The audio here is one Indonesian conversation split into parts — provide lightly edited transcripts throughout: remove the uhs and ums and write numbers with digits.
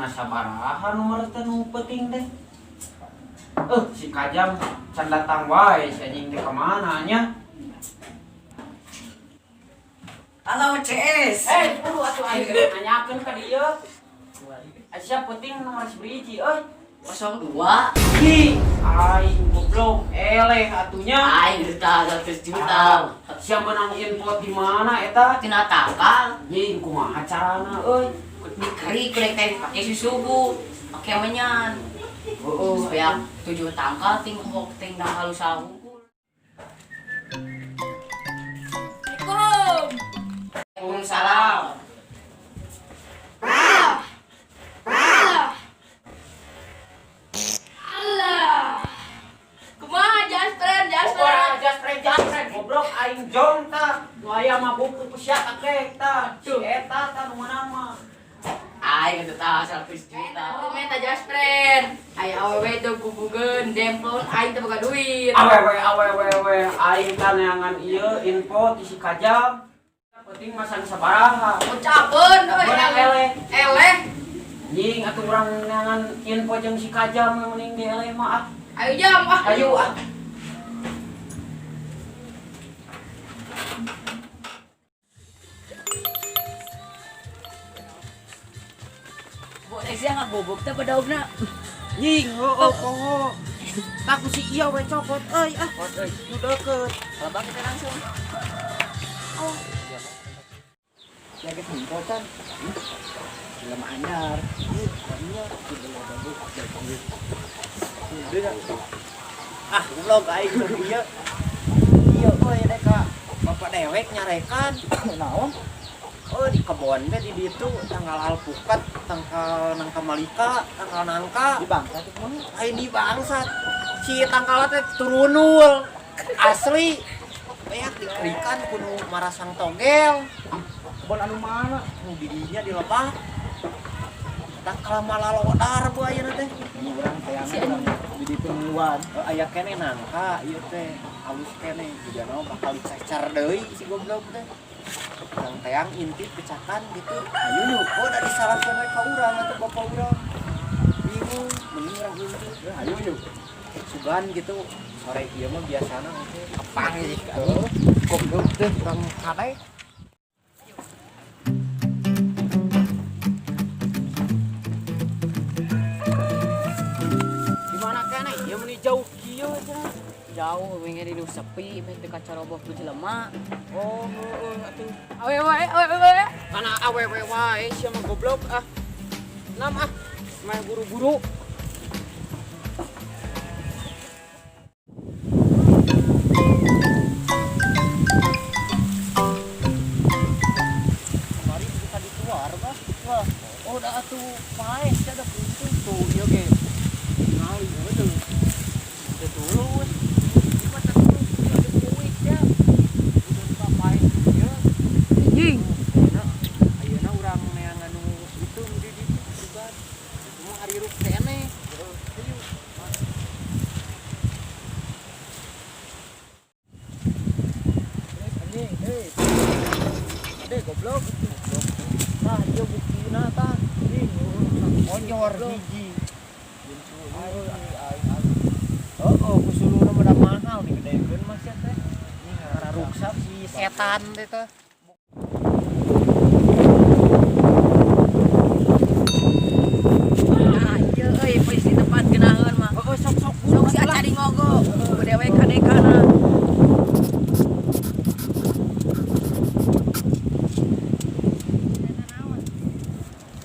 Masana sabaraha nomor teh nu penting deh. Si Kajam can datang wae si anjing teh ka mana nya? Halo CS. Kudu atuh aing nanyakeun ka dieu. Asa penting nomor hiji euy. 02. Ih, aing goblok eleh atunya. Aing duta 100 juta. Siapa menang info di mana eta? Tina tangkal. Jeung kumaha carana euy? Dikeri kulit teh pakai susu, pakai menyan. Ya 7 tangkal ting hok ting tangkal usaha unggul. Assalamualaikum. Waalaikumsalam. Jaspren goblok aing jong ta. Nu aya mah buku sia kakek ta. Si eta ta nu nama. Aing duta 100 juta. Meta Jaspren. Aya awewe teu kubugeun demplon aing teu boga duit. Awewe aing teh neangan ieu info di si Kajam. Penting masan sabaraha. Ucapeun euy. Urang eleh. Eleh. Nying atuh urang neangan info jeung si Kajam mending di eleh mah. Ayo jam ah. Ayo ah. Boleh sih nggak bobok teh badaugna. Nying heueuh Taku si iya we copot euy ah. Nu deukeut. Labak kita langsung. Ya geus henteu can. Film anyar. Iya, ah, goblok aing ieu. Ieu euy deka bapak dewek nyarekan. Naon? Oh di kebon teh di ditu tanggal alpukat, tanggal nangka malika, tanggal nangka. Di bangsat itu mah. Ai di bangsat. Si tangkal teh turunul. Asli. Beak dikerikan kudu marasang togel. Kebon anu mana? Nu didinya di lebah. Tangkal malalodar bu ayeuna teh. Urang teangan di ditu luan. Aya keneh nangka ieu teh. Alus keneh juga naon bakal dicecer deui si goblok teh. Yang teang intip kecakan gitu. Ayo yuk, udah disalahkan ka urang atau bapak urang. Bingung, mending urang intip. Ayo yuk. Sugan gitu. Sore ieu mah biasana oke. Kepang ieu kan. Goblok teh urang kade. Di mana keneh? Ieu meni jauh kieu cenah. Jauh wingi di sepi teh ka caroboh ku jelema. Oh, atuh. Awewe. Kana awewe wae sia mah goblok ah. Nam ah. Main buru-buru. Kemarin kita dikeluar bah. Wah, udah atuh paes ada buntu tuh ieu ge. Ngali betul. Betul. Ayeuna urang neangan nu itu di sugan. Itu mah hariruk keneh. Anjing, ade goblok. Nah, ieu buktina tah. Onyor hiji. Oh, kusuluna beda mahal digedekeun mah sia teh. Ini ruksak si setan teh teh. Sok si acari ngogo. Dewe kadekana.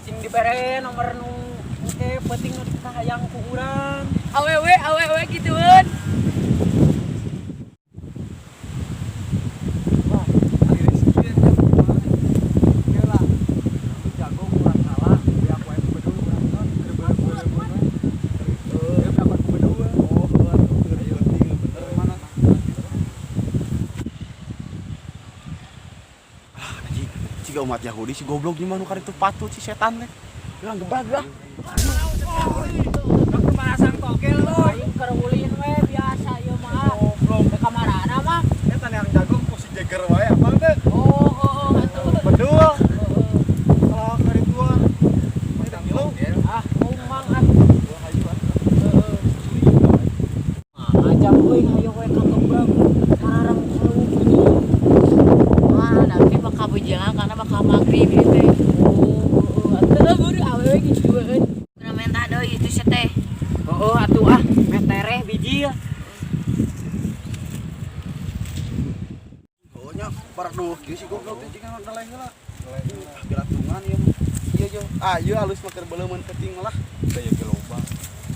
Sing dibere nomor nu oke penting nu hayang ku urang. Awewe gitueun. Umat Yahudi si goblok di mana itu patut si setan teh. Gelang gebag lah. Pasang togel euy, kereulin we biasa ieu mah. Goblok teh kamarana mah. Eta yang jago posisi jeger wae apa teh? Oh, atuh. Bedul. Kalau dari tua. Kita ngilu. Euy hayo we ka gebrang mararang sewu ini. Wah, nanti bakal bujangan karena bakal maghrib ieu teh. Oh, atuh buru awewe gitu euy. Kudu minta deui itu sih teh. Oh, atuh ah, metereh biji ya. Pokoknya barak dulu kieu si goblok teh jeung ngeleh heula. Geratungan ieu. Ieu jo. Ah, ieu halus mah keur beuleumeun keting lah. Da ieu ge loba.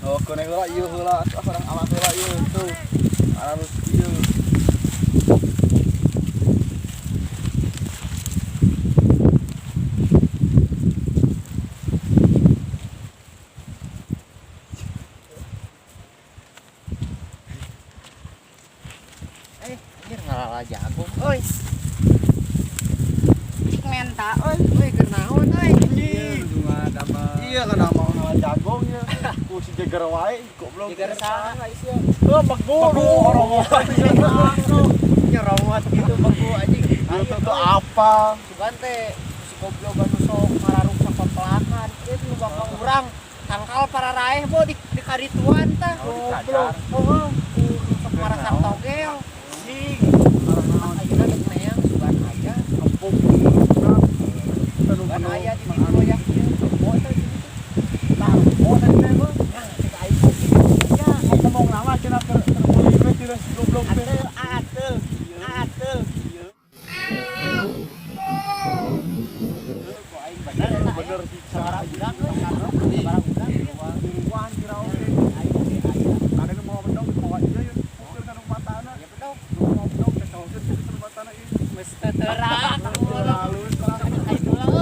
Oh, kene heula ieu heula atuh orang alat heula ieu tuh. Halus ieu. Anjir ngalala jagung euy. Menta Euy keur naon euy? Iya kan mau ngalah jagung ya. Ku si jeger wae goblok. Jeger saha guys ya? Heuh begu orang Nyerawat gitu begu anjing. Itu tuh apa? Sugan teh si goblok anu sok ngararung sapapelakan. Ieu nu bakal urang tangkal para raeh bo di karituan tah. Goblok. Heuh, sok marasang togel. Sing. Ayeuna geus neang sugan aja. Empuk. Sugan aya di dieu goyak ieu. Oh teh di ditu. Tah, oh teh teh mah. Yang cek aing ya. Ngomong nama cenah terpulih we cenah si goblok teh. Atel. Bener sih. Sabaraha budak euy? Sabaraha budak ieu? Diruan kirao teh. Kadang mau bedog bawa ieu ya. Ukur kana matana. Ya bedog. Mau bedog teh kalau teh kana matana ieu. Mesti teterak. Halus lah. Ayo lah.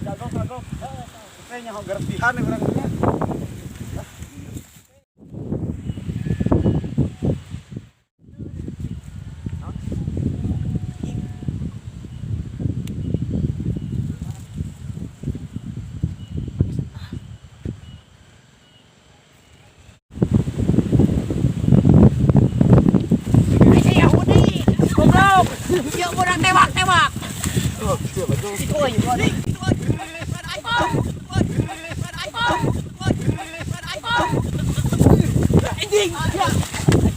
Jago. Teh nyaho gertihan urang nya. Yuk kurang tewak. Anjing.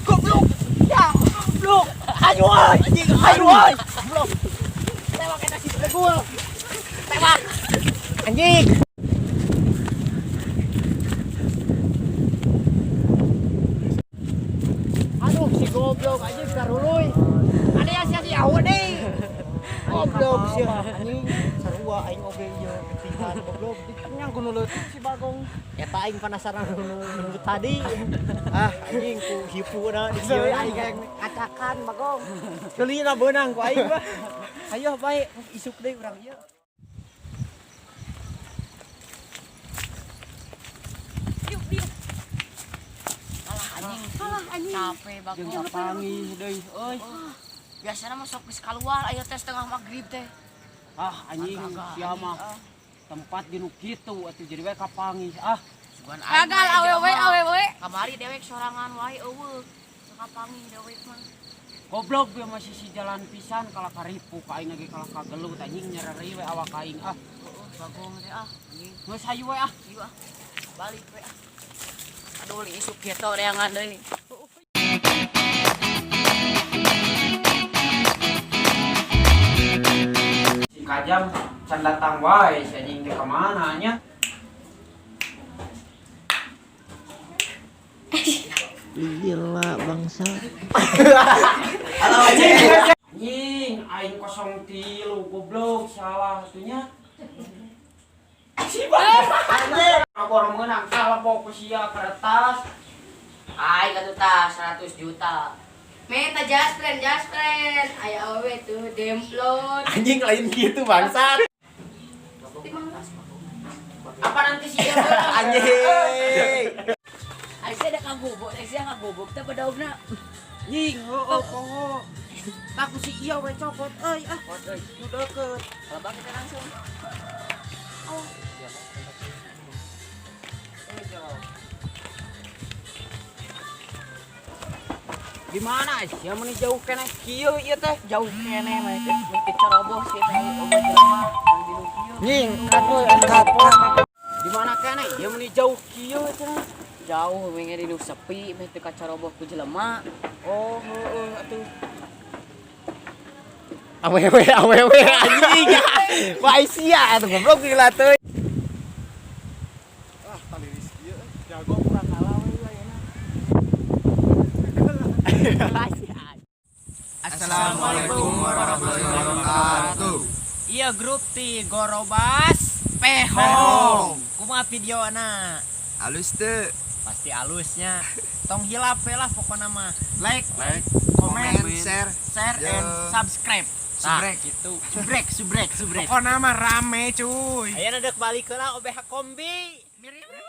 Goblok. Ya, goblok. Ayo woy. Anjing, ayo woy. Goblok. Tewak eta si begul. Tewak. Anjing. Aduh, si goblok anjing karuluy. Ada yang sia-sia aweun deui. Goblok sia anjing. Sarua aing oge ieu ketingan goblok. Nyang kudu leutik si Bagong. Eta aing penasaran nu tadi. Ah, anjing ku hipuna di dieu aing kayak acakan Bagong. Keulina beunang ku aing mah. Ayo bae isuk deui urang ieu. Alah anjing. Capek Jeung banget. sapangi deui euy. Biasana mah sok geus kaluar aya teh setengah maghrib teh. Ah anjing sia mah tempat di nu kitu atuh jadi we kapangi. Ah Sugan Gagal awewe. Kamari dewek sorangan wae eueuh. Kapangi dewek mah. goblok dia masih si jalan pisan kala karipu ka aing ge kala kagelut anjing nyereri we awak aing. Ah Bagong teh anjing. geus hayu we ah. Ieu balik we Aduh li isuk kitu deangan deui. Si Kajam can datang wae si anjing teh ka mana nya? Gila bangsa. Halo anjing. Anjing aing 03 goblok salah atunya. Si Bang. Anjing aku orang menang salah bawa ku sia kertas. Ai katu tas 100 juta. Meta Jaspren. Aya awewe tuh demplon. Anjing lain gitu bangsat. Apa nanti sih dia? Anjing. Ai saya ada kagobok, saya kagobok teh badaugna. Anjing heueuh poho. Taku si iya we copot euy ah. Nu deukeut. Labak kita langsung. Gimana sih mun jauh kene kieu ieu teh jauh kene mah teh ceroboh sih teh obat jelema dinu kieu nying atuh anu kapot di mana kene ieu mun jauh kieu cenah jauh we di nu sepi meh teu kacaroboh ku jelema. Oh, heeh atuh. Awewe anjing. Wah sia atuh goblok gila teuy. Ah, tali Rizky ya. Jago kurang kalah we ayeuna. Assalamualaikum warahmatullahi wabarakatuh. Iya grup ti Gorobas Pehong. Kumaha videona? Halus teu. Pasti alusnya. Tong hilap we lah pokona mah. Like, Comment, share Yo. and subscribe. Subrek gitu. Subrek. Pokona mah rame cuy. Ayeuna deuk balik heula OBH Kombi. Mirip.